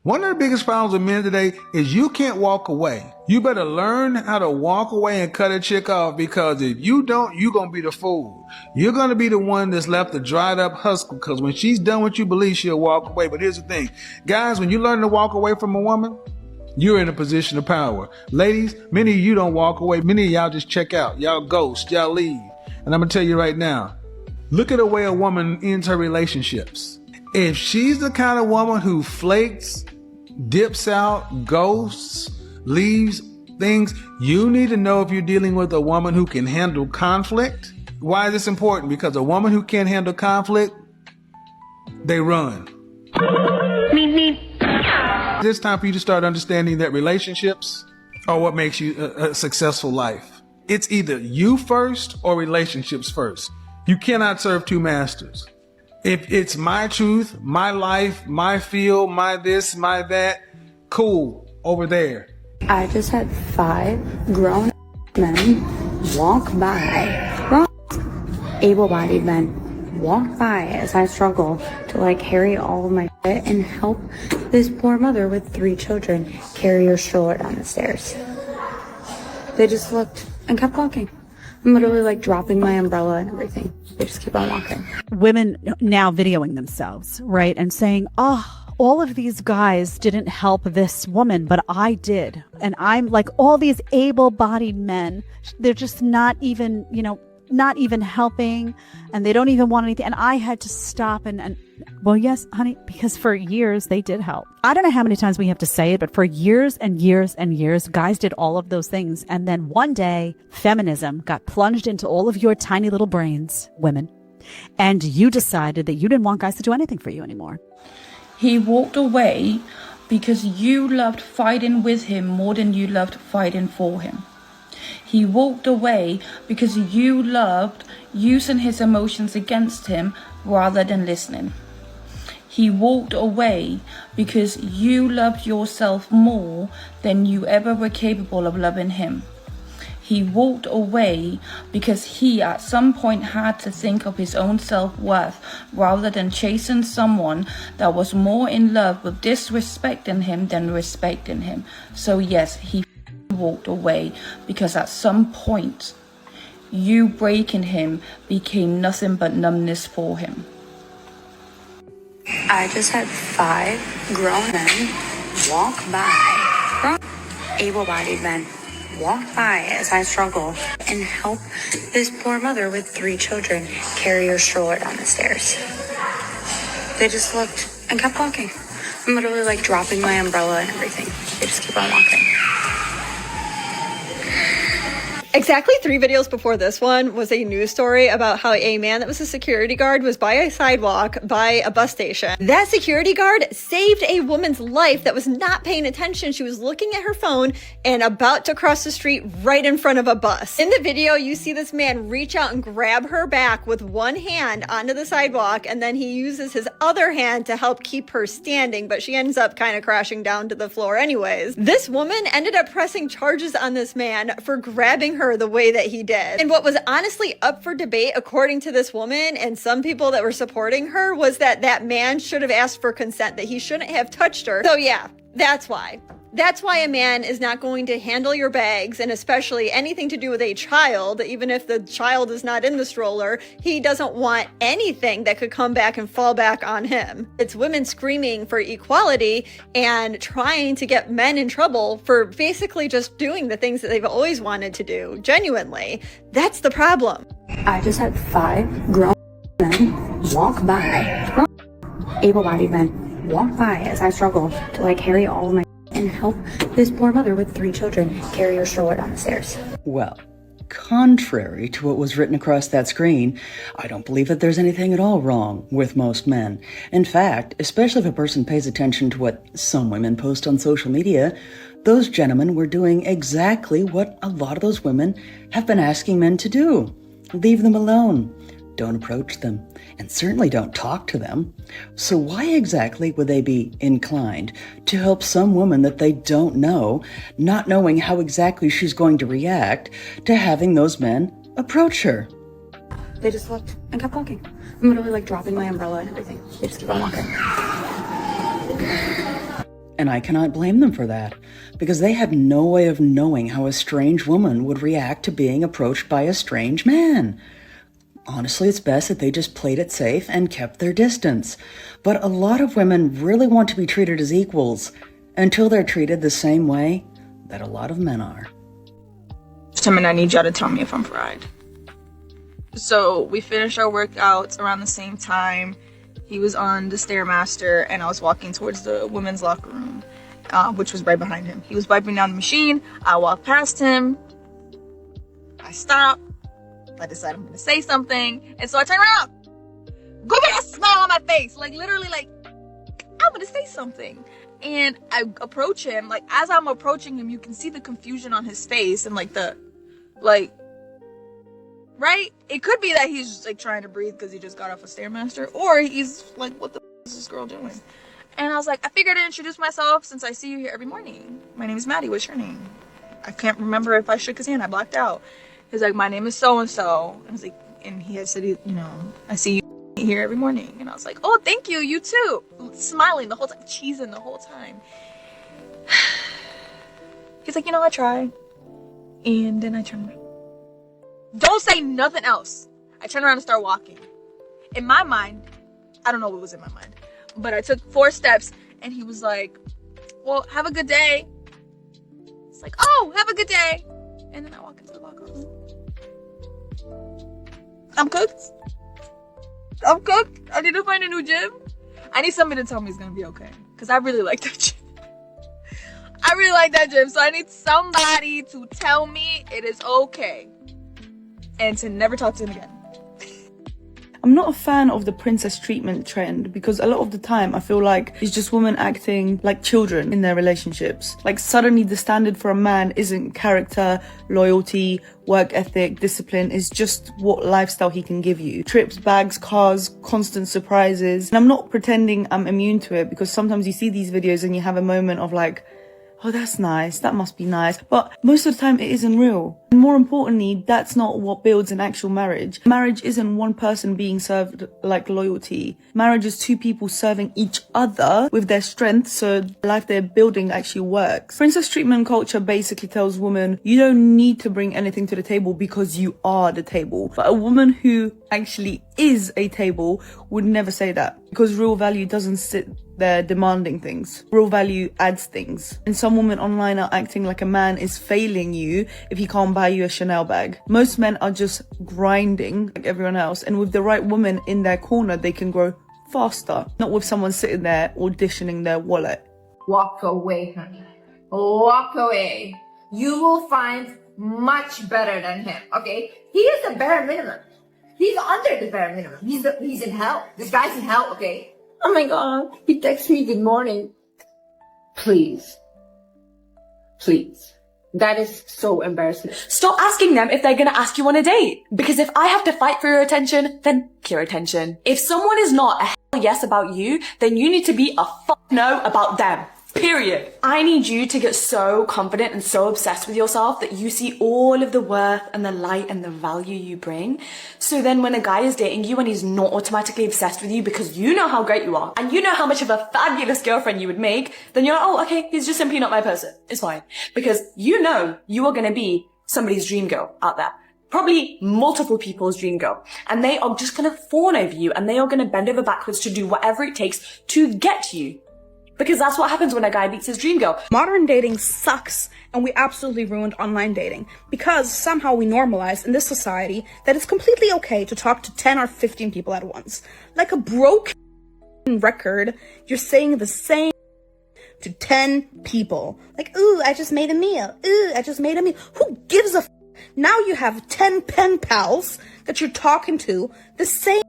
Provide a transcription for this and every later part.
One of the biggest problems with men today is you can't walk away. You better learn how to walk away and cut a chick off, because if you don't, you're going to be the fool. You're going to be the one that's left a dried up husk, because when she's done what you believe, she'll walk away. But here's the thing, guys, when you learn to walk away from a woman, you're in a position of power. Ladies, many of you don't walk away. Many of y'all just check out. Y'all ghost, y'all leave. And I'm going to tell you right now, look at the way a woman ends her relationships. If she's the kind of woman who flakes, dips out, ghosts, leaves things, you need to know if you're dealing with a woman who can handle conflict. Why is this important? Because a woman who can't handle conflict, they run. It's time for you to start understanding that relationships are what makes you a successful life. It's either you first or relationships first. You cannot serve two masters. If it's my truth, my life, my field, my this, my that, cool, over there. I just had 5 grown men walk by, able-bodied men walk by as I struggle to carry all of my shit and help this poor mother with 3 children carry her stroller down the stairs. They just looked and kept walking. I'm literally dropping my umbrella and everything. They just keep on walking. Women now videoing themselves, right? And saying, oh, all of these guys didn't help this woman, but I did. And I'm like, all these able-bodied men, they're just not even, not even helping, and they don't even want anything. And I had to stop and well, yes, honey, because for years they did help. I don't know how many times we have to say it, but for years and years and years, guys did all of those things. And then one day, feminism got plunged into all of your tiny little brains, women, and you decided that you didn't want guys to do anything for you anymore. He walked away because you loved fighting with him more than you loved fighting for him. He walked away because you loved using his emotions against him rather than listening. He walked away because you loved yourself more than you ever were capable of loving him. He walked away because he at some point had to think of his own self-worth rather than chasing someone that was more in love with disrespecting him than respecting him. So yes, he walked away because at some point you breaking him became nothing but numbness for him. I just had 5 grown men walk by, able-bodied men walk by as I struggle and help this poor mother with 3 children carry her stroller down the stairs. They just looked and kept walking. I'm literally dropping my umbrella and everything. They just keep on walking. Exactly 3 videos before this one was a news story about how a man that was a security guard was by a sidewalk by a bus station. That security guard saved a woman's life that was not paying attention. She was looking at her phone and about to cross the street right in front of a bus. In the video, you see this man reach out and grab her back with one hand onto the sidewalk, and then he uses his other hand to help keep her standing, but she ends up kind of crashing down to the floor anyways. This woman ended up pressing charges on this man for grabbing her the way that he did. And what was honestly up for debate, according to this woman and some people that were supporting her, was that that man should have asked for consent, that he shouldn't have touched her. So yeah, that's why. That's why a man is not going to handle your bags, and especially anything to do with a child, even if the child is not in the stroller. He doesn't want anything that could come back and fall back on him. It's women screaming for equality and trying to get men in trouble for basically just doing the things that they've always wanted to do, genuinely. That's the problem. I just had 5 grown men walk by, able-bodied men walk by as I struggle to carry all of my and help this poor mother with 3 children carry her stroller down the stairs. Well, contrary to what was written across that screen, I don't believe that there's anything at all wrong with most men. In fact, especially if a person pays attention to what some women post on social media, those gentlemen were doing exactly what a lot of those women have been asking men to do. Leave them alone. Don't approach them, and certainly don't talk to them. So why exactly would they be inclined to help some woman that they don't know, not knowing how exactly she's going to react to having those men approach her? They just looked and kept walking. I'm literally dropping my umbrella and everything. They just keep on walking. And I cannot blame them for that, because they had no way of knowing how a strange woman would react to being approached by a strange man. Honestly, it's best that they just played it safe and kept their distance. But a lot of women really want to be treated as equals until they're treated the same way that a lot of men are. Tim, and I need y'all to tell me if I'm fried. So we finished our workouts around the same time. He was on the Stairmaster, and I was walking towards the women's locker room, which was right behind him. He was wiping down the machine. I walked past him. I stopped. I decided I'm gonna say something, and so I turned around. Go get a smile on my face, like literally, like I'm gonna say something. And I approach him. Like as I'm approaching him, you can see the confusion on his face, and right? It could be that he's just like trying to breathe because he just got off a Stairmaster, or he's like, what the is this girl doing? And I was like, I figured I'd introduce myself since I see you here every morning. My name is Maddie. What's your name? I can't remember if I shook his hand. I blacked out. He's like, my name is so-and-so. And I was like, and he had said, I see you here every morning. And I was like, oh, thank you. You too. Smiling the whole time, cheesing the whole time. He's like, I try. And then I turned around. Don't say nothing else. I turned around and started walking. In my mind, I don't know what was in my mind, but I took 4 steps, and he was like, well, have a good day. It's like, oh, have a good day. And then I walk into the locker room. I'm cooked. I need to find a new gym. I need somebody to tell me it's gonna be okay, because I really like that gym. So I need somebody to tell me it is okay, and to never talk to him again. I'm not a fan of the princess treatment trend, because a lot of the time I feel like it's just women acting like children in their relationships. Like suddenly the standard for a man isn't character, loyalty, work ethic, discipline. It's just what lifestyle he can give you. Trips, bags, cars, constant surprises. And I'm not pretending I'm immune to it, because sometimes you see these videos and you have a moment of like, oh, that's nice, that must be nice. But most of the time it isn't real. And more importantly, that's not what builds an actual marriage. Marriage isn't one person being served like loyalty. Marriage is 2 people serving each other with their strengths, so the life they're building actually works. Princess treatment culture basically tells women, you don't need to bring anything to the table because you are the table. But a woman who actually is a table would never say that, because real value doesn't sit there demanding things. Real value adds things. And some women online are acting like a man is failing you if he can't buy you a Chanel bag. Most men are just grinding like everyone else, and with the right woman in their corner, they can grow faster. Not with someone sitting there auditioning their wallet. Walk away, honey. Walk away. You will find much better than him, okay? He is the bare minimum. He's under the bare minimum. He's in hell. This guy's in hell, okay? Oh my god. He texts me good morning. Please. That is so embarrassing. Stop asking them if they're gonna ask you on a date. Because if I have to fight for your attention, then your attention. If someone is not a hell yes about you, then you need to be a fuck no about them. Period. I need you to get so confident and so obsessed with yourself that you see all of the worth and the light and the value you bring. So then when a guy is dating you and he's not automatically obsessed with you because you know how great you are and you know how much of a fabulous girlfriend you would make, then you're like, oh, okay, he's just simply not my person. It's fine. Because you know you are going to be somebody's dream girl out there. Probably multiple people's dream girl. And they are just going to fawn over you and they are going to bend over backwards to do whatever it takes to get you. Because that's what happens when a guy meets his dream girl. Modern dating sucks, and we absolutely ruined online dating because somehow we normalized in this society that it's completely okay to talk to 10 or 15 people at once. Like a broken record, you're saying the same to 10 people. Like, ooh, I just made a meal. Ooh, I just made a meal. Who gives a f? Now you have 10 pen pals that you're talking to, the same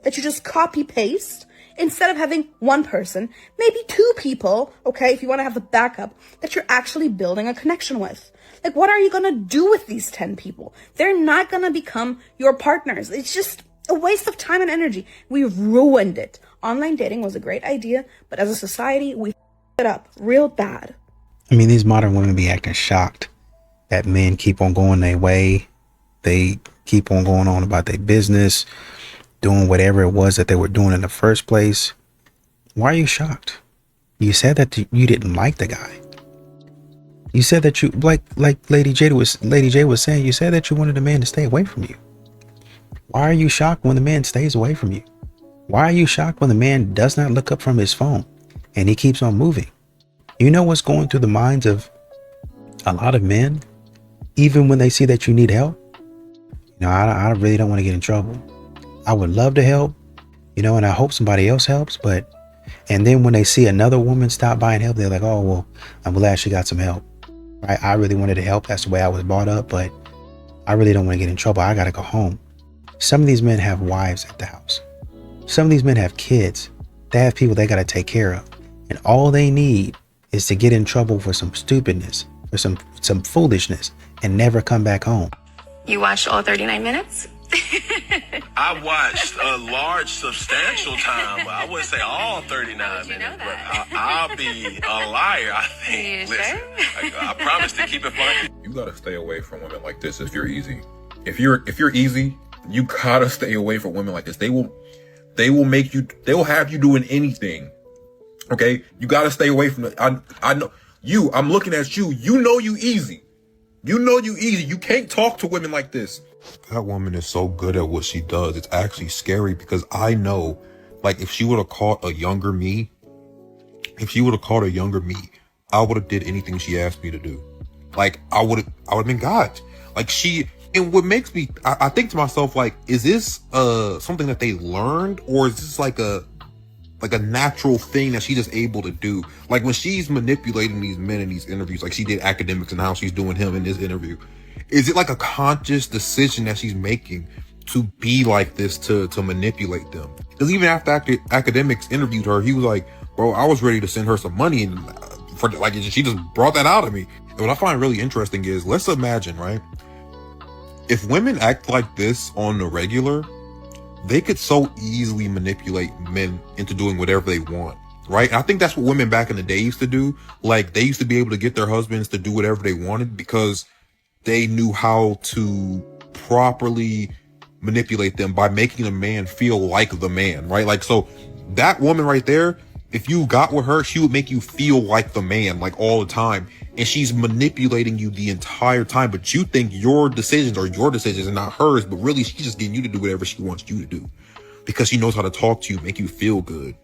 that you just copy paste. Instead of having one person, maybe 2 people, okay, if you want to have the backup, that you're actually building a connection with. Like, what are you going to do with these 10 people? They're not going to become your partners. It's just a waste of time and energy. We ruined it. Online dating was a great idea, but as a society, we f***ed it up real bad. I mean, these modern women be acting shocked that men keep on going their way. They keep on going on about their business, doing whatever it was that they were doing in the first place. Why are you shocked? You said that you didn't like the guy. You said that you like Lady J was saying, you said that you wanted a man to stay away from you. Why are you shocked when the man stays away from you? Why are you shocked when the man does not look up from his phone and he keeps on moving? You know what's going through the minds of a lot of men, even when they see that you need help? You know, I really don't want to get in trouble. I would love to help, you know, and I hope somebody else helps, and then when they see another woman stop by and help, they're like, oh, well, I'm glad she got some help. Right? I really wanted to help. That's the way I was brought up, but I really don't want to get in trouble. I got to go home. Some of these men have wives at the house. Some of these men have kids. They have people they got to take care of. And all they need is to get in trouble for some stupidness or some foolishness and never come back home. You watched all 39 minutes? I watched a large, substantial time. I wouldn't say all 39 minutes, but I'll be a liar, I think. Listen, I promise to keep it fun. You gotta stay away from women like this if you're easy. If you're easy, you gotta stay away from women like this. They will have you doing anything. Okay? You gotta stay away from it. I know you, I'm looking at you. You know you easy. You know you easy. You can't talk to women like this. That woman is so good at what she does. It's actually scary because I know, like, if she would have caught a younger me, I would have did anything she asked me to do. Like, I would have been God. Like, and what makes me, I think to myself, like, is this something that they learned, or is this like a natural thing that she's just able to do? Like, when she's manipulating these men in these interviews, like she did Academics and how she's doing him in this interview, is it like a conscious decision that she's making to be like this, to manipulate them? Because even after Academics interviewed her, he was like, bro, I was ready to send her some money, and she just brought that out of me. And what I find really interesting is, let's imagine, right? If women act like this on the regular, they could so easily manipulate men into doing whatever they want, right? And I think that's what women back in the day used to do. Like, they used to be able to get their husbands to do whatever they wanted because they knew how to properly manipulate them by making a man feel like the man, right? Like, so that woman right there, if you got with her, she would make you feel like the man, like, all the time. And she's manipulating you the entire time. But you think your decisions are your decisions and not hers. But really, she's just getting you to do whatever she wants you to do because she knows how to talk to you, make you feel good.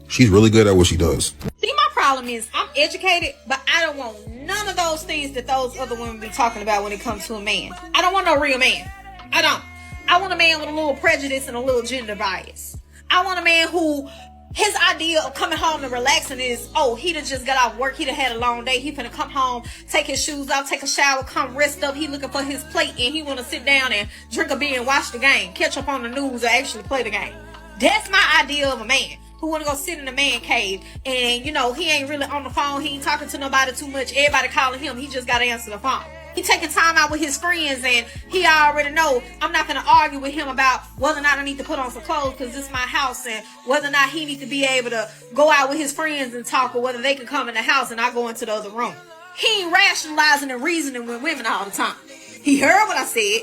She's really good at what she does. See, my problem is I'm educated, but I don't want none of those things that those other women be talking about when it comes to a man. I don't want no real man. I don't. I want a man with a little prejudice and a little gender bias. I want a man who, his idea of coming home and relaxing is, oh, he done just got off work, he done had a long day, he finna come home, take his shoes off, take a shower, come rest up, he looking for his plate, and he wanna sit down and drink a beer and watch the game, catch up on the news, or actually play the game. That's my idea of a man who want to go sit in the man cave, and, you know, he ain't really on the phone, he ain't talking to nobody too much, everybody calling him, he just got to answer the phone. He taking time out with his friends, and he already know I'm not going to argue with him about whether or not I need to put on some clothes because this is my house, and whether or not he needs to be able to go out with his friends and talk, or whether they can come in the house and I go into the other room. He ain't rationalizing and reasoning with women all the time. He heard what I said.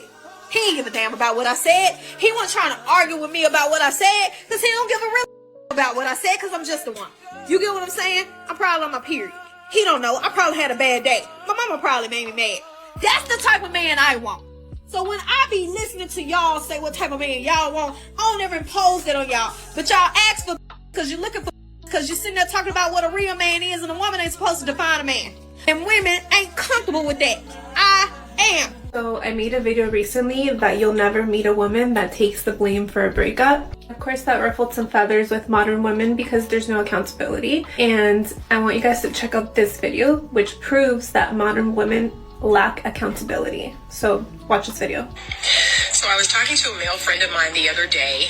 He ain't give a damn about what I said. He wasn't trying to argue with me about what I said because he don't give a real about what I said because I'm just the one. You get what I'm saying? I'm probably on my period. He don't know. I probably had a bad day. My mama probably made me mad. That's the type of man I want. So when I be listening to y'all say what type of man y'all want, I don't ever impose that on y'all. But y'all ask for because you're looking for because you're sitting there talking about what a real man is, and a woman ain't supposed to define a man. And women ain't comfortable with that. I am. So I made a video recently that you'll never meet a woman that takes the blame for a breakup. Of course, that ruffled some feathers with modern women because there's no accountability. And I want you guys to check out this video, which proves that modern women lack accountability. So watch this video. So I was talking to a male friend of mine the other day,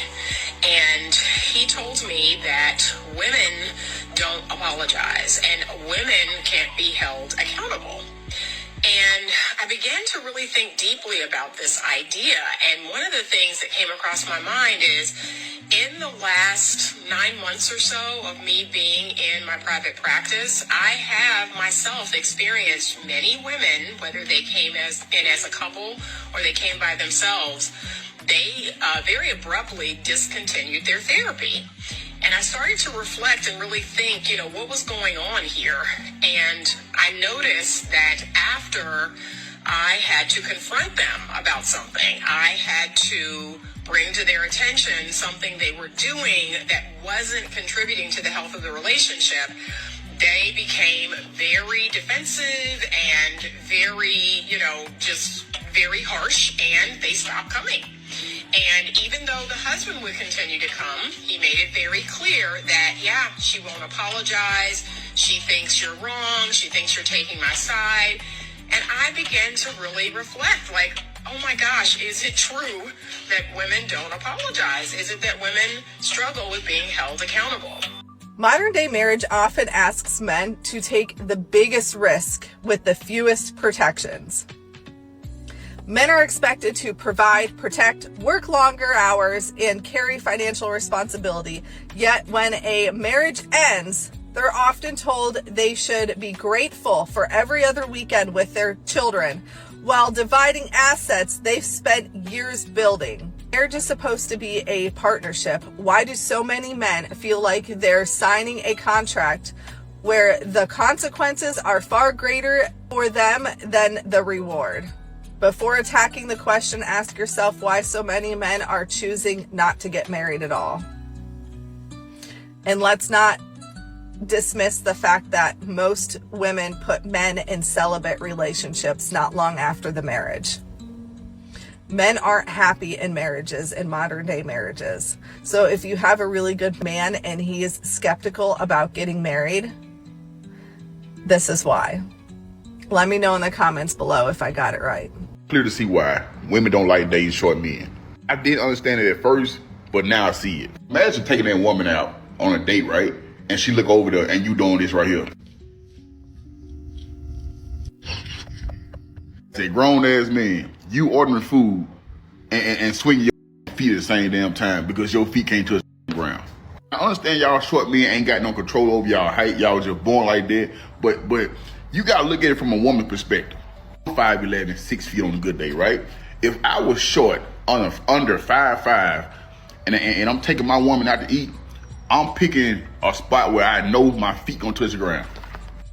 and he told me that women don't apologize and women can't be held accountable. And I began to really think deeply about this idea. And one of the things that came across my mind is, in the last 9 months or so of me being in my private practice, I have myself experienced many women, whether they came in as a couple or they came by themselves, they very abruptly discontinued their therapy. And I started to reflect and really think, what was going on here? And I noticed that after I had to confront them about something, I had to bring to their attention something they were doing that wasn't contributing to the health of the relationship, they became very defensive and very, just very harsh, and they stopped coming. And even though the husband would continue to come, he made it very clear that, she won't apologize. She thinks you're wrong. She thinks you're taking my side. And I began to really reflect, oh my gosh, is it true that women don't apologize? Is it that women struggle with being held accountable? Modern day marriage often asks men to take the biggest risk with the fewest protections. Men are expected to provide, protect, work longer hours, and carry financial responsibility. Yet when a marriage ends, they're often told they should be grateful for every other weekend with their children, while dividing assets they've spent years building. Marriage is supposed to be a partnership. Why do so many men feel like they're signing a contract where the consequences are far greater for them than the reward? Before attacking the question, ask yourself why so many men are choosing not to get married at all. And let's not dismiss the fact that most women put men in celibate relationships not long after the marriage. Men aren't happy in marriages, in modern day marriages. So if you have a really good man and he is skeptical about getting married, this is why. Let me know in the comments below if I got it right. Clear to see why women don't like dating short men. I didn't understand it at first, but now I see it. Imagine taking that woman out on a date, right? And she look over there and you doing this right here. Say, grown ass man, you ordering food and swinging your feet at the same damn time because your feet can't touch the ground. I understand y'all short men ain't got no control over y'all height. Y'all just born like that. But you gotta look at it from a woman's perspective. 5'11", 6 feet on a good day, right? If I was short, under 5'5", and I'm taking my woman out to eat, I'm picking a spot where I know my feet gonna touch the ground.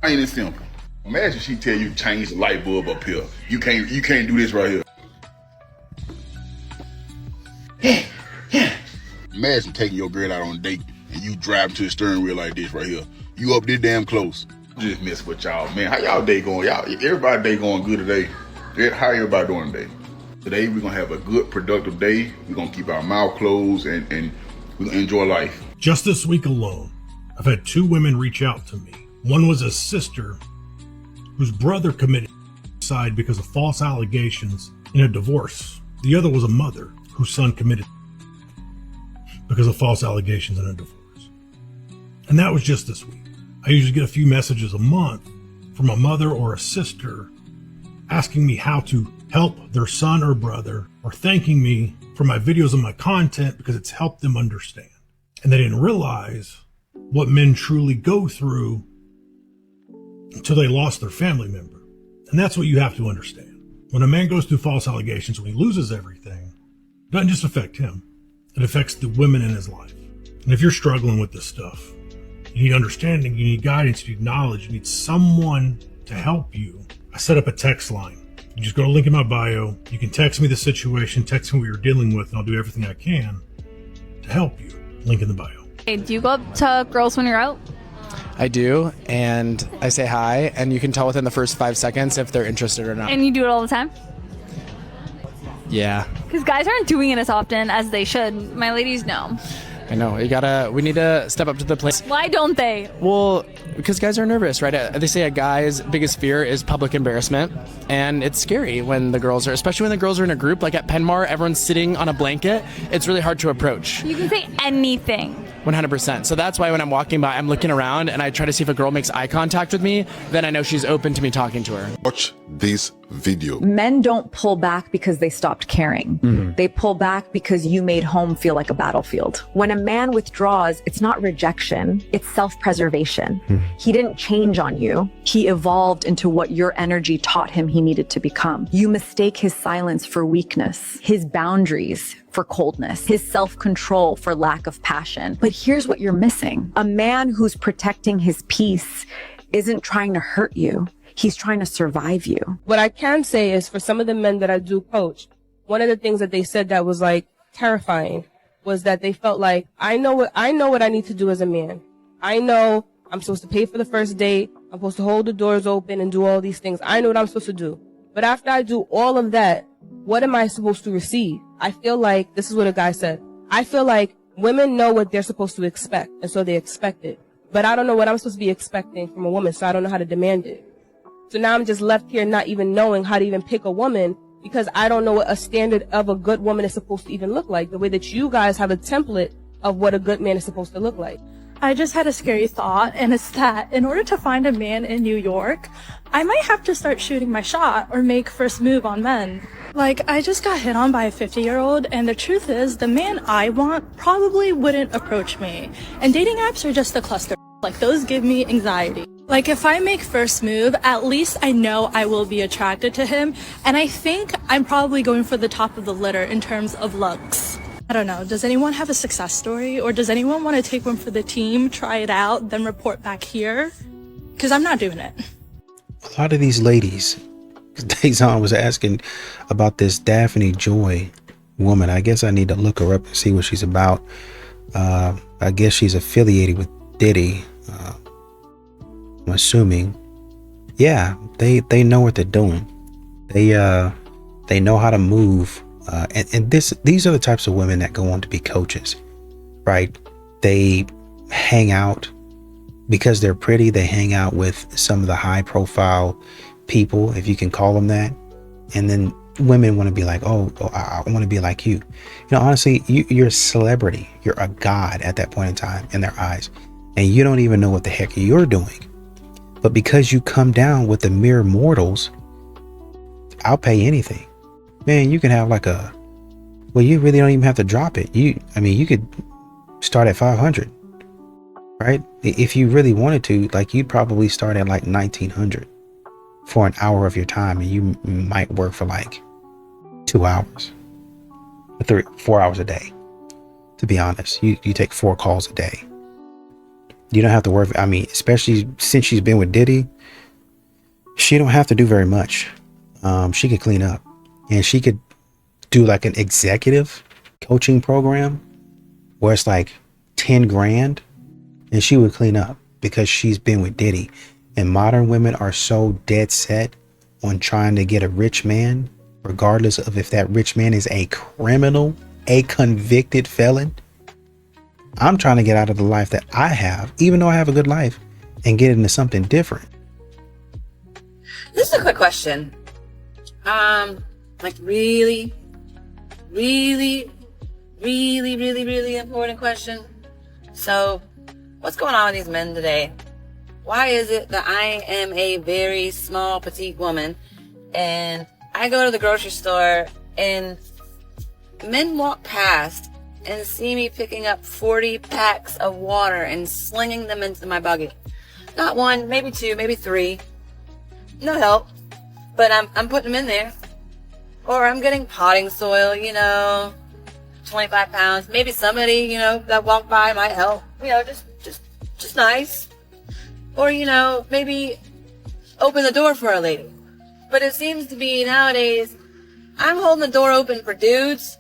Ain't it simple? Imagine she tell you to change the light bulb up here. You can't do this right here. Imagine taking your girl out on a date and you driving to the steering wheel like this right here. You up this damn close. Just mess with y'all, man. How y'all day going? Everybody day going good today. How everybody doing today? Today we're gonna have a good, productive day. We're gonna keep our mouth closed and we're gonna enjoy life. Just this week alone, I've had 2 women reach out to me. One was a sister whose brother committed suicide because of false allegations in a divorce. The other was a mother whose son committed because of false allegations in a divorce. And that was just this week. I usually get a few messages a month from a mother or a sister asking me how to help their son or brother, or thanking me for my videos and my content because it's helped them understand. And they didn't realize what men truly go through until they lost their family member. And that's what you have to understand. When a man goes through false allegations, when he loses everything, it doesn't just affect him. It affects the women in his life. And if you're struggling with this stuff, you need understanding, you need guidance, you need knowledge, you need someone to help you. I set up a text line. You just go to the link in my bio. You can text me the situation, text me what you're dealing with, and I'll do everything I can to help you. Link in the bio. Hey, do you go up to girls when you're out? I do, and I say hi, and you can tell within the first 5 seconds if they're interested or not. And you do it all the time? Yeah. Because guys aren't doing it as often as they should. My ladies know. I know. We need to step up to the plate. Why don't they? Well, because guys are nervous, right? They say a guy's biggest fear is public embarrassment. And it's scary when the girls are, especially when the girls are in a group, like at Penmar, everyone's sitting on a blanket. It's really hard to approach. You can say anything. 100%. So that's why when I'm walking by, I'm looking around and I try to see if a girl makes eye contact with me, then I know she's open to me talking to her. Watch this video. Men don't pull back because they stopped caring. They pull back because you made home feel like a battlefield. When a man withdraws, it's not rejection, it's self-preservation. He didn't change on you. He evolved into what your energy taught him he needed to become. You mistake his silence for weakness, his boundaries for coldness, his self-control for lack of passion. But here's what you're missing. A man who's protecting his peace isn't trying to hurt you. He's trying to survive you. What I can say is for some of the men that I do coach, one of the things that they said that was like terrifying was that they felt like, I know what I need to do as a man. I know I'm supposed to pay for the first date. I'm supposed to hold the doors open and do all these things. I know what I'm supposed to do. But after I do all of that, what am I supposed to receive? I feel like, this is what a guy said, I feel like women know what they're supposed to expect, and so they expect it. But I don't know what I'm supposed to be expecting from a woman, so I don't know how to demand it. So now I'm just left here not even knowing how to even pick a woman because I don't know what a standard of a good woman is supposed to even look like, the way that you guys have a template of what a good man is supposed to look like. I just had a scary thought, and it's that in order to find a man in New York, I might have to start shooting my shot or make first move on men. Like, I just got hit on by a 50-year-old, and the truth is, the man I want probably wouldn't approach me. And dating apps are just a cluster. Like, those give me anxiety. Like, if I make first move, at least I know I will be attracted to him, and I think I'm probably going for the top of the litter in terms of looks. I don't know, does anyone have a success story, or does anyone want to take one for the team, try it out, then report back here? Because I'm not doing it. A lot of these ladies, Dazon was asking about this Daphne Joy woman. I guess I need to look her up and see what she's about. I guess she's affiliated with Diddy. I'm assuming. Yeah, they know what they're doing. They know how to move. And these are the types of women that go on to be coaches, right? They hang out because they're pretty. They hang out with some of the high profile people, if you can call them that. And then women want to be like, oh, I want to be like you. You know, honestly, you're a celebrity. You're a god at that point in time in their eyes. And you don't even know what the heck you're doing. But because you come down with the mere mortals, I'll pay anything. Man, you can have like well, you really don't even have to drop it. You could start at 500, right? If you really wanted to, like, you'd probably start at like 1900 for an hour of your time, and you might work for like 2 hours, 4 hours a day. To be honest, you take 4 calls a day. You don't have to work. I mean, especially since she's been with Diddy, she don't have to do very much. She could clean up, and she could do like an executive coaching program where it's like 10 grand, and she would clean up because she's been with Diddy. And modern women are so dead set on trying to get a rich man, regardless of if that rich man is a criminal, a convicted felon. I'm trying to get out of the life that I have, even though I have a good life, and get into something different. This is a quick question. Like really important question. So, what's going on with these men today? Why is it that I am a very small, petite woman, and I go to the grocery store, and men walk past and see me picking up 40 packs of water and slinging them into my buggy? Not 1, maybe 2, maybe 3. No help. But I'm putting them in there. Or I'm getting potting soil, 25 pounds. Maybe somebody, that walked by might help. Just nice. Or, maybe open the door for a lady. But it seems to be nowadays, I'm holding the door open for dudes,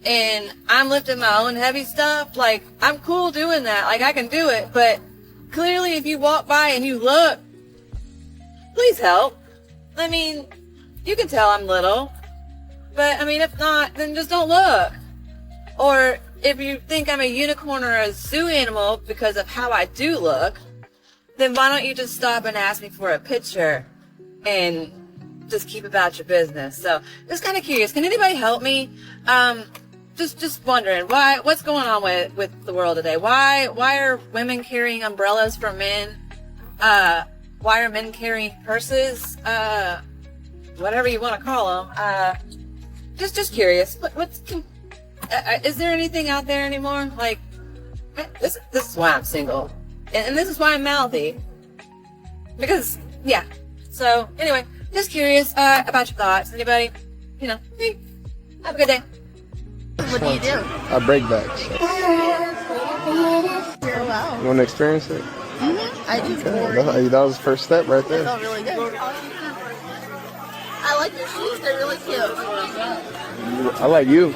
and I'm lifting my own heavy stuff. Like, I'm cool doing that. Like, I can do it. But clearly, if you walk by and you look, please help. I mean, you can tell I'm little. But, if not, then just don't look. Or if you think I'm a unicorn or a zoo animal because of how I do look, then why don't you just stop and ask me for a picture and just keep about your business? So, just kind of curious. Can anybody help me? Just wondering, what's going on with the world today? Why are women carrying umbrellas for men? Why are men carrying purses? whatever you want to call them. Just curious. Is there anything out there anymore? Like, this is why I'm single, and this is why I'm mouthy. Because, yeah. So anyway, just curious about your thoughts. Anybody? You know, hey, have a good day. What do you do? I break backs. Oh, wow. You want to experience it? I do. Okay. That was the first step right It there. felt really good. I like your shoes. They're really cute. I like you.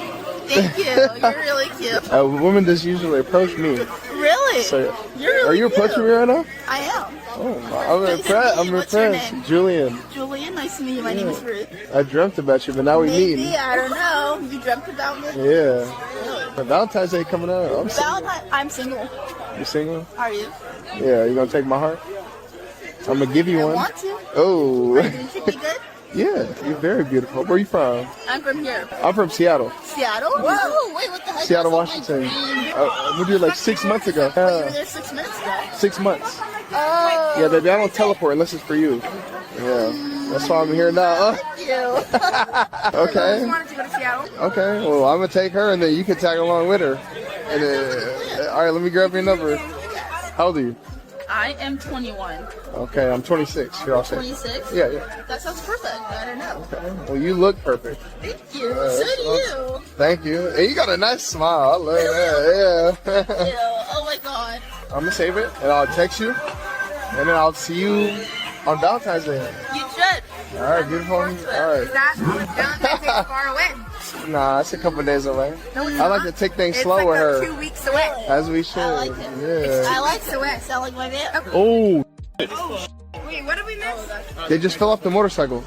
Thank you. You're really cute. Women just usually approach me. Really? So, You're really are you cute. approaching me right now? I am. Oh, I'm impressed. I'm What's your impressed. name? Julian. Julian, nice to meet you. My name is Ruth. I dreamt about you, but now we Maybe, meeting. I don't know. You dreamt about me? Yeah. But Valentine's Day coming up. I'm single. You single? Are you? Yeah. You gonna take my heart? I'm gonna give you I one. want to. Oh. Are you gonna treat me good? Yeah. You're very beautiful. Where you from? I'm from here. I'm from Seattle. Seattle? Whoa, wait, what the heck? Seattle, That's Washington. like We did like 6 months ago. Wait, you were there 6 minutes ago? 6 months. Oh. Yeah, baby, I don't teleport unless it's for you. Yeah, that's why I'm here now. Thank you. Okay. I just wanted to go to Seattle. Okay, well, I'm gonna take her and then you can tag along with her. And then, all right, let me grab your number. How old are you? I am 21. Okay, I'm 26. Here, I'll say. 26? Yeah. That sounds perfect. I don't know. Okay. Well, you look perfect. Thank you. So do you. Thank you. And you got a nice smile. I love that. Thank Yeah. you. Oh my god. I'm gonna save it and I'll text you. And then I'll see you on Valentine's Day. You should. All right, beautiful. All right. That Valentine's Day is far away. Nah, it's a couple days away. No, it's I like not. to take things It's slow like with her. 2 weeks away. As we should. I like it. Yeah. I like the way. Sound like my man? Oh, Wait, what did we miss? they just fell off the motorcycle.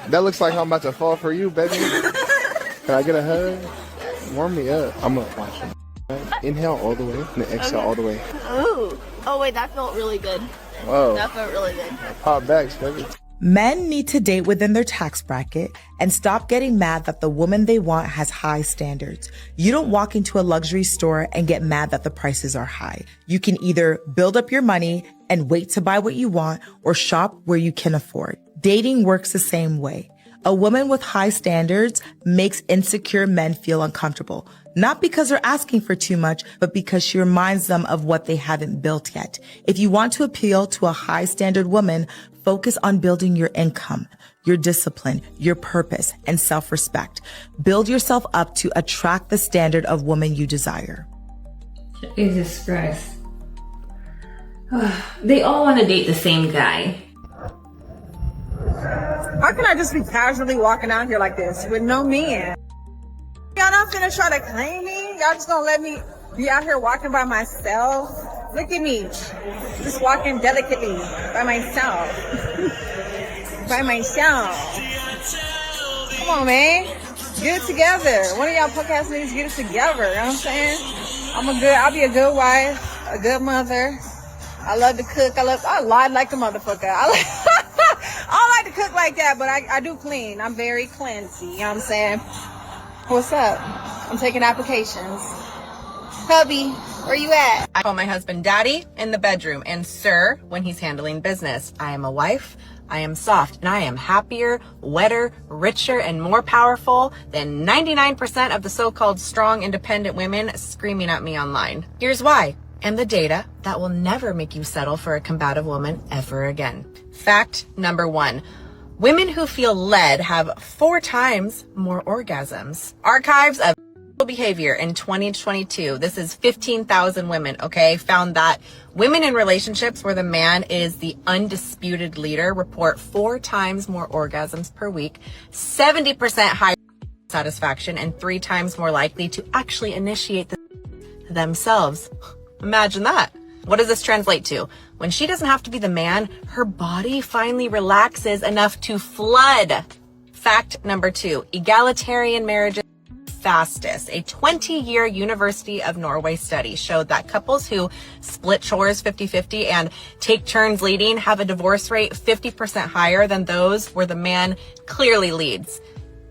That looks like I'm about to fall for you, baby. Can I get a hug? Warm me up. I'm gonna watch it. Inhale all the way and then exhale all the way. Ooh. Oh wait, that felt really good. Whoa. That felt really good. Pop backs, baby. Men need to date within their tax bracket and stop getting mad that the woman they want has high standards. You don't walk into a luxury store and get mad that the prices are high. You can either build up your money and wait to buy what you want or shop where you can afford. Dating works the same way. A woman with high standards makes insecure men feel uncomfortable, not because they're asking for too much, but because she reminds them of what they haven't built yet. If you want to appeal to a high standard woman, focus on building your income, your discipline, your purpose, and self-respect. Build yourself up to attract the standard of woman you desire. Jesus Christ. They all want to date the same guy. How can I just be casually walking out here like this with no man? Y'all not finna try to claim me? Y'all just gonna let me be out here walking by myself? Look at me, just walking delicately by myself. By myself. Come on, man. Get it together. One of y'all podcast niggas get it together. You know what I'm saying? I'll be a good wife, a good mother. I love to cook. I lied like a motherfucker. I don't like to cook like that, but I do clean. I'm very cleansy. You know what I'm saying? What's up? I'm taking applications. Hubby, where you at? I call my husband daddy in the bedroom and sir when he's handling business. I am a wife. I am soft and I am happier, wetter, richer, and more powerful than 99% of the so-called strong, independent women screaming at me online. Here's why. And the data that will never make you settle for a combative woman ever again. Fact number 1. Women who feel led have 4 times more orgasms. Archives of behavior in 2022. This is 15,000 women, okay? Found that women in relationships where the man is the undisputed leader report 4 times more orgasms per week, 70% higher satisfaction, and 3 times more likely to actually initiate themselves. Imagine that. What does this translate to? When she doesn't have to be the man, her body finally relaxes enough to flood. Fact number 2, egalitarian marriages fastest. A 20-year University of Norway study showed that couples who split chores 50-50 and take turns leading have a divorce rate 50% higher than those where the man clearly leads.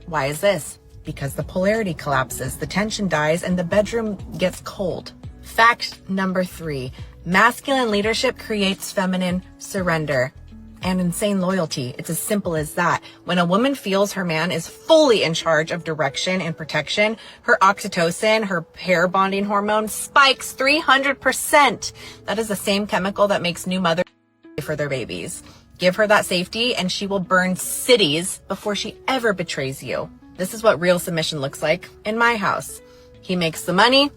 Why is this? Because the polarity collapses, the tension dies, and the bedroom gets cold. Fact number 3, masculine leadership creates feminine surrender. and insane loyalty. It's as simple as that. When a woman feels her man is fully in charge of direction and protection, her oxytocin, her pair bonding hormone spikes 300%. That is the same chemical that makes new mothers for their babies. Give her that safety and she will burn cities before she ever betrays you. This is what real submission looks like in my house. He makes the money.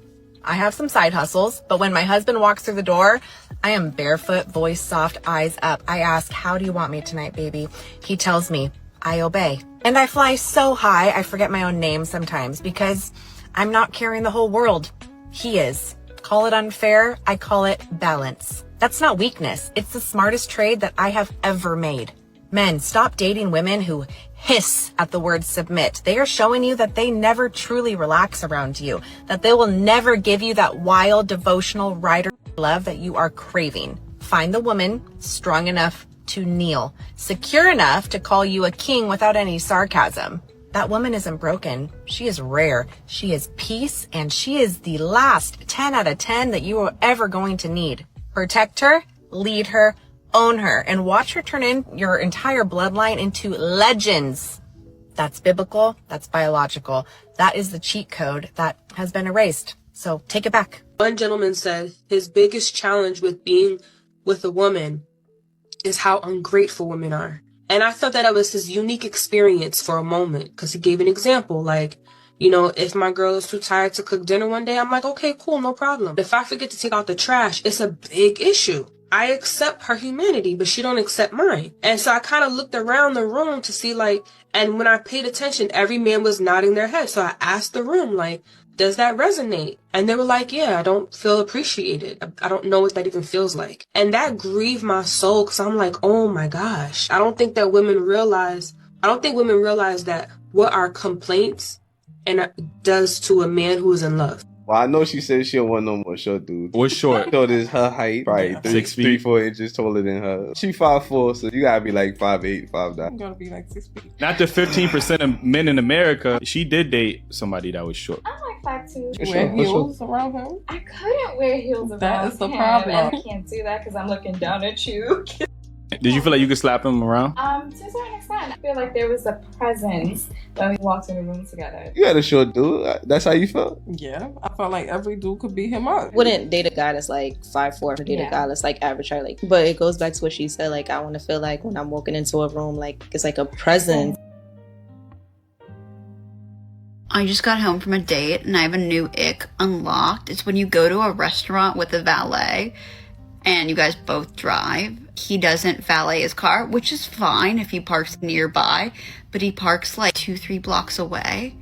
I have some side hustles, but when my husband walks through the door, I am barefoot, voice soft, eyes up. I ask, how do you want me tonight, baby? He tells me, I obey. And I fly so high, I forget my own name sometimes because I'm not carrying the whole world. He is. Call it unfair, I call it balance. That's not weakness. It's the smartest trade that I have ever made. Men, stop dating women who hiss at the word submit. They are showing you that they never truly relax around you, that they will never give you that wild, devotional rider love that you are craving. Find the woman strong enough to kneel, secure enough to call you a king without any sarcasm. That woman isn't broken. She is rare. She is peace, and she is the last 10 out of 10 that you are ever going to need. Protect her, lead her, own her, and watch her turn in your entire bloodline into legends. That's biblical. That's biological. That is the cheat code that has been erased. So take it back. One gentleman said his biggest challenge with being with a woman is how ungrateful women are. And I thought that was his unique experience for a moment, because he gave an example, like, you know, if my girl is too tired to cook dinner one day, I'm like, okay, cool, no problem. If I forget to take out the trash, it's a big issue. I accept her humanity, but she don't accept mine. And so I kind of looked around the room to see, like, and when I paid attention, every man was nodding their head. So I asked the room, like, does that resonate? And they were like, yeah, I don't feel appreciated. I don't know what that even feels like. And that grieved my soul, because I'm like, oh my gosh. I don't think women realize that what our complaints and does to a man who is in love. Well, I know she said she don't want no more short dudes. What's short? Short is her height, probably 6 feet. 3-4 inches taller than her. She 5'4", so you gotta be like 5'8", 5'9". I'm gonna be like 6 feet. Not the 15% of men in America. She did date somebody that was short. I'm like 5'2". Wear heels around him? I couldn't wear heels around That is the him, problem. and I can't do that because I'm looking down at you. Did you feel like you could slap him around? To a certain extent, I feel like there was a presence when we walked in the room together. You had a short dude. That's how you felt? Yeah, I felt like every dude could beat him up. Wouldn't date a guy that's like 5'4", or date a guy that's like average height. Like, but it goes back to what she said. Like, I want to feel like when I'm walking into a room, like it's like a presence. I just got home from a date and I have a new ick unlocked. It's when you go to a restaurant with a valet and you guys both drive. He doesn't valet his car, which is fine if he parks nearby, but he parks like 2-3 blocks away.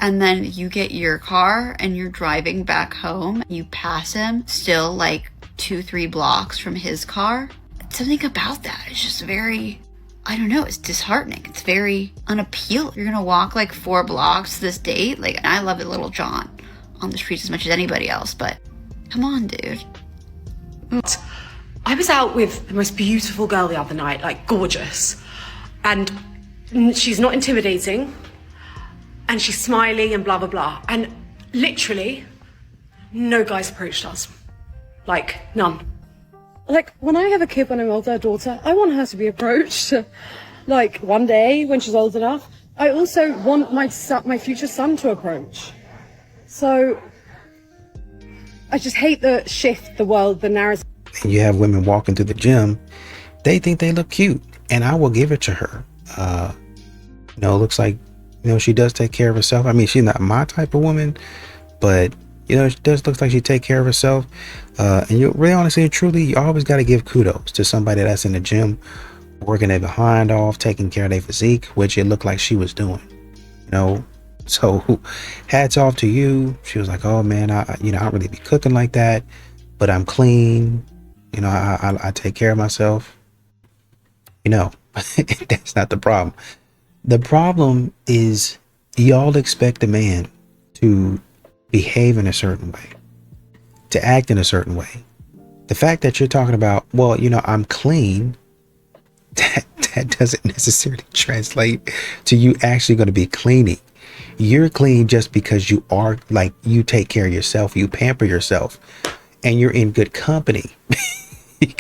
And then you get your car and you're driving back home. You pass him still like 2-3 blocks from his car. Something about that is just very, I don't know, it's disheartening. It's very unappealing. You're gonna walk like 4 blocks to this date. Like, and I love it, Little John on the streets as much as anybody else, but come on, dude. I was out with the most beautiful girl the other night, like gorgeous. And she's not intimidating. And she's smiley and blah, blah, blah. And literally, no guys approached us. Like, none. Like, when I have a kid, when I'm older, a daughter, I want her to be approached. Like, one day, when she's old enough. I also want my future son to approach. So, I just hate the shift, the world, the narrative. And you have women walking through the gym, they think they look cute, and I will give it to her. You know, it looks like, you know, she does take care of herself. I mean, she's not my type of woman, but you know, she does look like she take care of herself. And you really, honestly and truly, you always got to give kudos to somebody that's in the gym, working their behind off, taking care of their physique, which it looked like she was doing. You know, so hats off to you. She was like, oh man, I don't really be cooking like that, but I'm clean. You know, I take care of myself. You know, that's not the problem. The problem is y'all expect a man to behave in a certain way, to act in a certain way. The fact that you're talking about, well, you know, I'm clean, that doesn't necessarily translate to you actually going to be cleaning. You're clean just because you are, like, you take care of yourself, you pamper yourself, and you're in good company.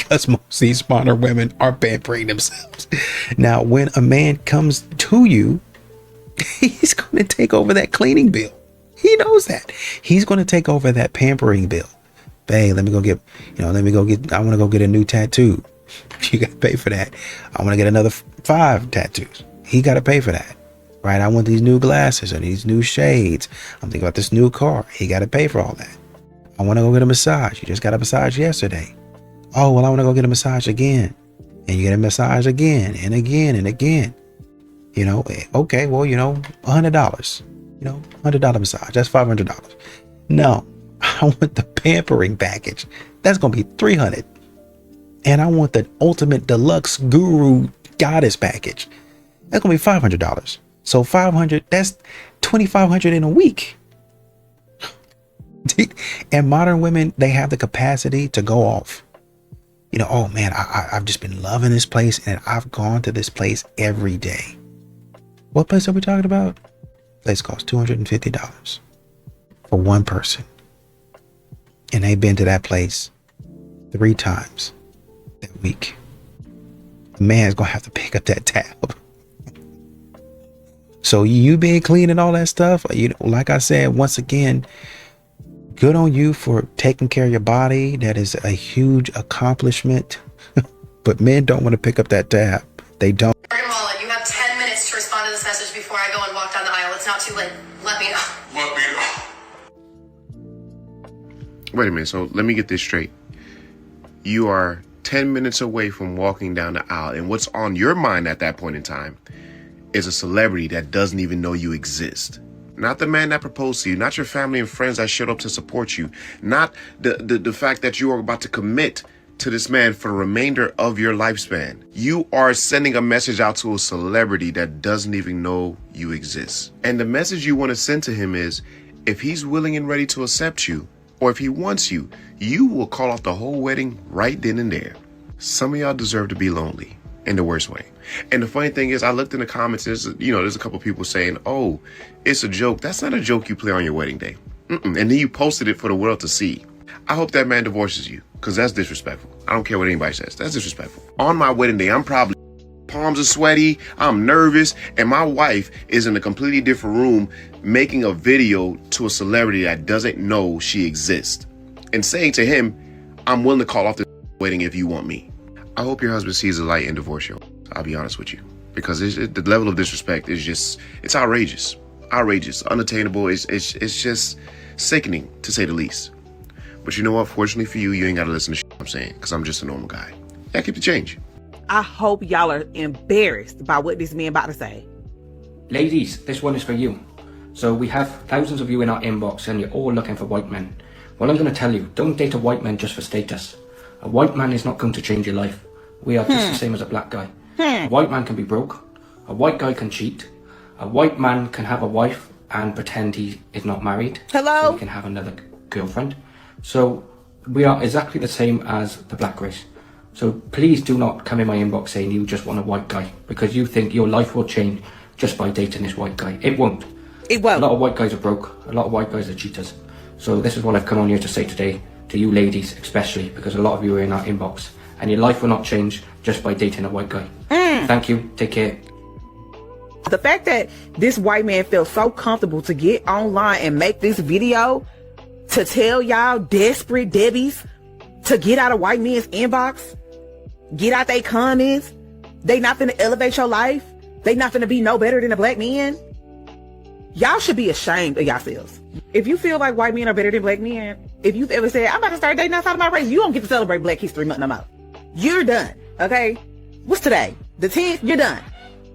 because most of these modern women are pampering themselves. Now, when a man comes to you, he's going to take over that cleaning bill. He knows that. He's going to take over that pampering bill. Hey, I want to go get a new tattoo. You got to pay for that. I want to get another 5 tattoos. He got to pay for that. Right? I want these new glasses or these new shades. I'm thinking about this new car. He got to pay for all that. I want to go get a massage. You just got a massage yesterday. Oh, well, I want to go get a massage again. And you get a massage again and again and again. Okay, well, $100. $100 massage. That's $500. No, I want the pampering package. That's going to be $300. And I want the ultimate deluxe guru goddess package. That's going to be $500. So $500, that's $2,500 in a week. And modern women, they have the capacity to go off. Oh man, I've just been loving this place and I've gone to this place every day. What place are we talking about? Place costs $250 for one person. And they've been to that place 3 times that week. The man's gonna have to pick up that tab. So you being clean and all that stuff, like I said, once again, good on you for taking care of your body. That is a huge accomplishment. But men don't want to pick up that tab. They don't. Mullen, you have 10 minutes to respond to this message before I go and walk down the aisle. It's not too late. Let me know. Wait a minute. So let me get this straight. You are 10 minutes away from walking down the aisle, and what's on your mind at that point in time is a celebrity that doesn't even know you exist. Not the man that proposed to you, not your family and friends that showed up to support you, not the fact that you are about to commit to this man for the remainder of your lifespan. You are sending a message out to a celebrity that doesn't even know you exist. And the message you want to send to him is, if he's willing and ready to accept you, or if he wants you, you will call off the whole wedding right then and there. Some of y'all deserve to be lonely in the worst way. And the funny thing is, I looked in the comments, there's a couple people saying, oh, it's a joke. That's not a joke you play on your wedding day. And then you posted it for the world to see. I hope that man divorces you, because that's disrespectful. I don't care what anybody says. That's disrespectful. On my wedding day, I'm probably palms are sweaty, I'm nervous, and my wife is in a completely different room making a video to a celebrity that doesn't know she exists and saying to him, I'm willing to call off this wedding if you want me. I hope your husband sees the light and divorce you. I'll be honest with you, because the level of disrespect is just, it's outrageous, unattainable. It's just sickening, to say the least. But you know what? Fortunately for you, you ain't got to listen to shit I'm saying, because I'm just a normal guy. Yeah, keep the change. I hope y'all are embarrassed by what this man about to say. Ladies, this one is for you. So we have thousands of you in our inbox and you're all looking for white men. Well, I'm going to tell you, don't date a white man just for status. A white man is not going to change your life. We are just the same as a black guy. A white man can be broke. A white guy can cheat. A white man can have a wife and pretend he is not married. Hello? So he can have another girlfriend. So we are exactly the same as the black race. So please do not come in my inbox saying you just want a white guy because you think your life will change just by dating this white guy. It won't. It won't. A lot of white guys are broke. A lot of white guys are cheaters. So this is what I've come on here to say today, to you ladies especially, because a lot of you are in our inbox and your life will not change just by dating a white guy. Thank you. Take care. The fact that this white man felt so comfortable to get online and make this video to tell y'all desperate Debbies to get out of white men's inbox, get out their comments, they not finna elevate your life, they not finna be no better than a black man. Y'all should be ashamed of yourselves. If you feel like white men are better than black men, if you've ever said, I'm about to start dating outside of my race, you don't get to celebrate Black History Month no more. You're done, okay? What's today? The 10th? You're done.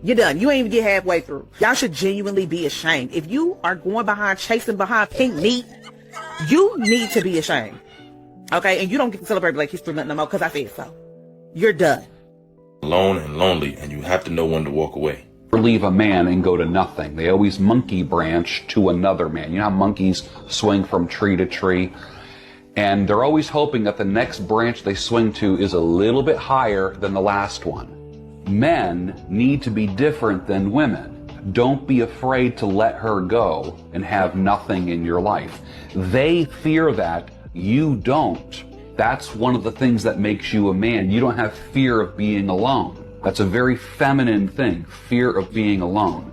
You're done. You ain't even get halfway through. Y'all should genuinely be ashamed. If you are going behind, chasing behind pink meat, you need to be ashamed. Okay? And you don't get to celebrate Black History Month no more because I said so. You're done. Alone and lonely, and you have to know when to walk away. Leave a man and go to nothing. They always monkey branch to another man. You know how monkeys swing from tree to tree? And they're always hoping that the next branch they swing to is a little bit higher than the last one. Men need to be different than women. Don't be afraid to let her go and have nothing in your life. They fear that, you don't. That's one of the things that makes you a man. You don't have fear of being alone. That's a very feminine thing, fear of being alone.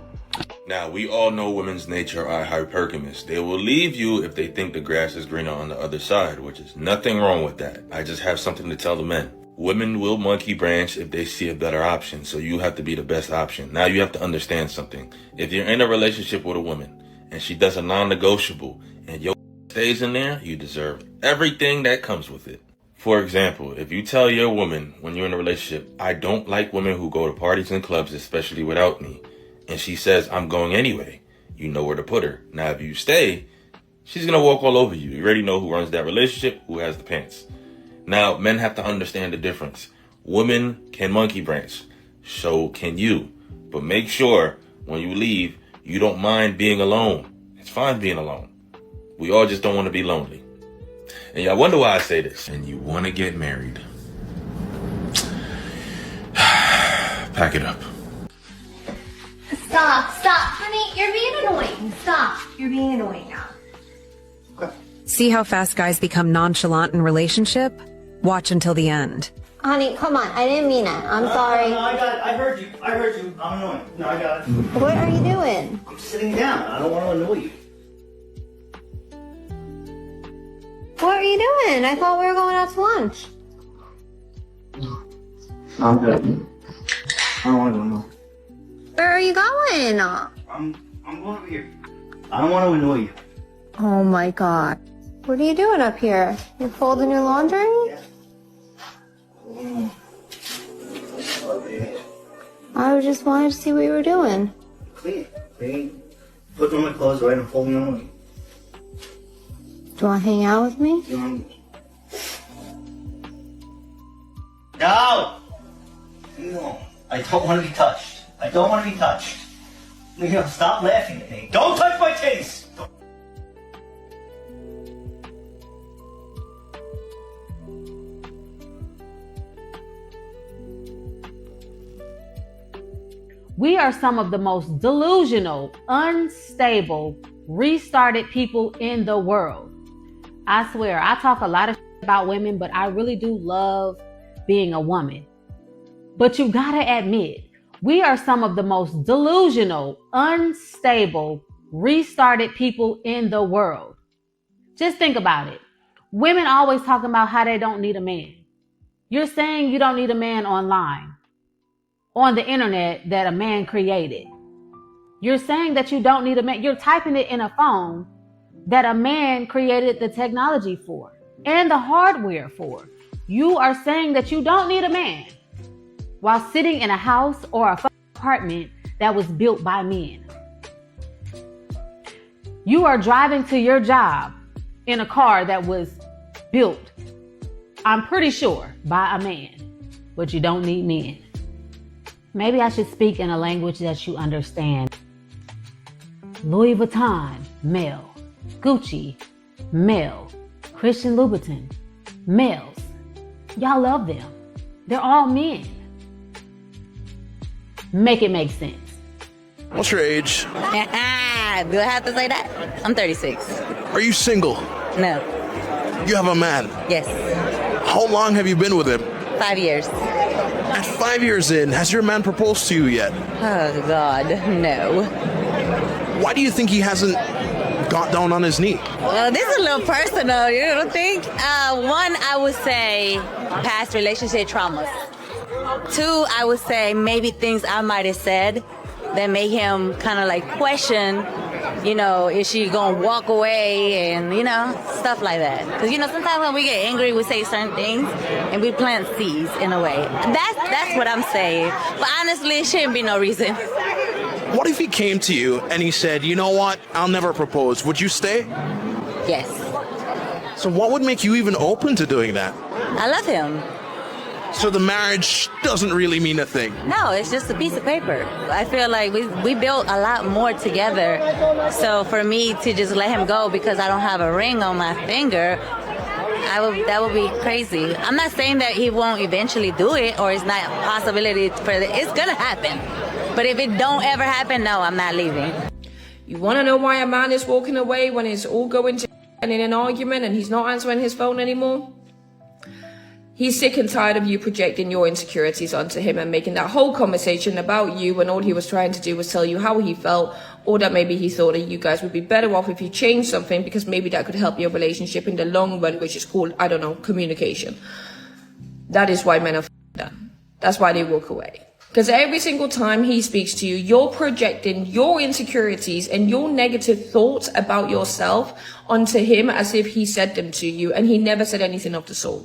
Now, we all know women's nature are hypergamous. They will leave you if they think the grass is greener on the other side, which is nothing wrong with that. I just have something to tell the men. Women will monkey branch if they see a better option, so you have to be the best option. Now you have to understand something. If you're in a relationship with a woman and she does a non-negotiable and your stays in there, you deserve everything that comes with it. For example, if you tell your woman when you're in a relationship, I don't like women who go to parties and clubs, especially without me, and she says, I'm going anyway, you know where to put her. Now, if you stay, she's going to walk all over you. You already know who runs that relationship, who has the pants. Now, men have to understand the difference. Women can monkey branch. So can you. But make sure when you leave, you don't mind being alone. It's fine being alone. We all just don't want to be lonely. And y'all wonder why I say this. And you want to get married. Pack it up. Stop, honey, you're being annoying. Stop, you're being annoying now. See how fast guys become nonchalant in relationship? Watch until the end. Honey, come on, I didn't mean it. I'm sorry. No, I got it. I heard you. I'm annoying. No, I got it. What are you doing? I'm sitting down. I don't want to annoy you. What are you doing? I thought we were going out to lunch. I'm good. I don't want to go annoy. Where are you going? I'm going over here. I don't want to annoy you. Oh my god. What are you doing up here? You're folding your laundry? I just wanted to see what you were doing. Clean. Put on my clothes right and folding them away. Do you want to hang out with me? No! No. I don't want to be touched. I don't want to be touched. Leo, stop laughing at me. Don't touch my titties! We are some of the most delusional, unstable, restarted people in the world. I swear, I talk a lot of about women, but I really do love being a woman. But you gotta admit, we are some of the most delusional, unstable, restarted people in the world. Just think about it. Women always talking about how they don't need a man. You're saying you don't need a man online, on the internet that a man created. You're saying that you don't need a man. You're typing it in a phone that a man created the technology for and the hardware for. You are saying that you don't need a man while sitting in a house or a apartment that was built by men. You are driving to your job in a car that was built, I'm pretty sure, by a man, but you don't need men. Maybe I should speak in a language that you understand. Louis Vuitton, male. Gucci, male. Christian Louboutin, males. Y'all love them. They're all men. Make it make sense. What's your age? Do I have to say that? I'm 36. Are you single? No. You have a man? Yes. How long have you been with him? 5 years. At 5 years in, has your man proposed to you yet? Oh, God, no. Why do you think he hasn't got down on his knee? Well, this is a little personal, you don't think? One, I would say past relationship traumas. Two, I would say maybe things I might have said that made him kind of like question, you know, is she gonna walk away and, you know, stuff like that. Because, you know, sometimes when we get angry, we say certain things and we plant seeds in a way. That's what I'm saying. But honestly, it shouldn't be no reason. What if he came to you and he said, you know what, I'll never propose. Would you stay? Yes. So what would make you even open to doing that? I love him. So the marriage doesn't really mean a thing? No, it's just a piece of paper. I feel like we built a lot more together. So for me to just let him go because I don't have a ring on my finger, that would be crazy. I'm not saying that he won't eventually do it or it's not a possibility for it. It's gonna happen. But if it don't ever happen, no, I'm not leaving. You want to know why a man is walking away when it's all going to and in an argument and he's not answering his phone anymore? He's sick and tired of you projecting your insecurities onto him and making that whole conversation about you when all he was trying to do was tell you how he felt, or that maybe he thought that you guys would be better off if you changed something because maybe that could help your relationship in the long run, which is called, I don't know, communication. That is why men are done. That's why they walk away. Because every single time he speaks to you, you're projecting your insecurities and your negative thoughts about yourself onto him as if he said them to you, and he never said anything of the sort.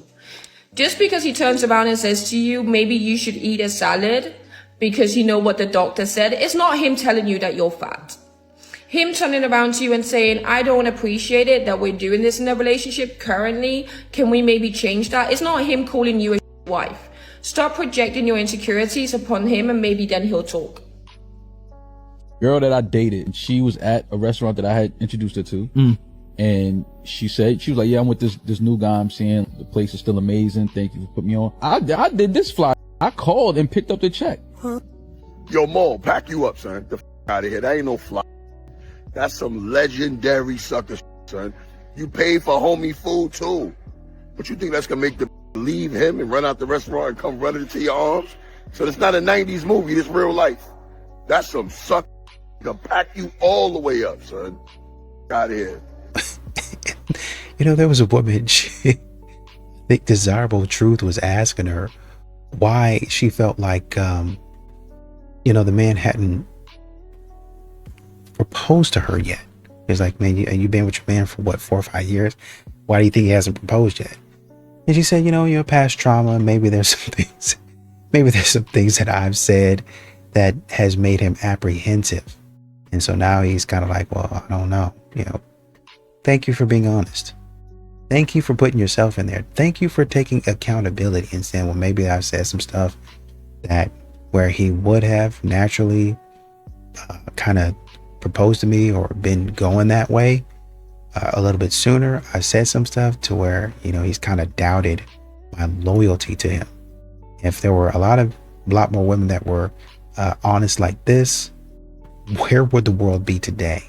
Just because he turns around and says to you, maybe you should eat a salad because you know what the doctor said, it's not him telling you that you're fat. Him turning around to you and saying, I don't appreciate it that we're doing this in a relationship currently. Can we maybe change that? It's not him calling you a wife. Stop projecting your insecurities upon him and maybe then he'll talk. Girl that I dated, she was at a restaurant that I had introduced her to. And she was like, yeah, I'm with this new guy I'm seeing. The place is still amazing. Thank you for putting me on. I did this fly. I called and picked up the check. Yo, Mo, pack you up, son. The out of here. That ain't no fly. That's some legendary sucker, son. You paid for homie food, too. But you think that's gonna make them leave him and run out the restaurant and come running into your arms? So it's not a 90s movie. It's real life. That's some sucker. Gonna pack you all the way up, son. Out of here. You know, there was a woman, I think Desirable Truth was asking her why she felt like, you know, the man hadn't proposed to her yet. It's like, man, you've been with your man for what, 4 or 5 years? Why do you think he hasn't proposed yet? And she said, you know, your past trauma, maybe there's some things that I've said that has made him apprehensive. And so now he's kind of like, well, I don't know, you know. Thank you for being honest. Thank you for putting yourself in there. Thank you for taking accountability and saying, well, maybe I've said some stuff that where he would have naturally kind of proposed to me or been going that way a little bit sooner. I said some stuff to where, you know, he's kind of doubted my loyalty to him. If there were a lot more women that were honest like this, where would the world be today?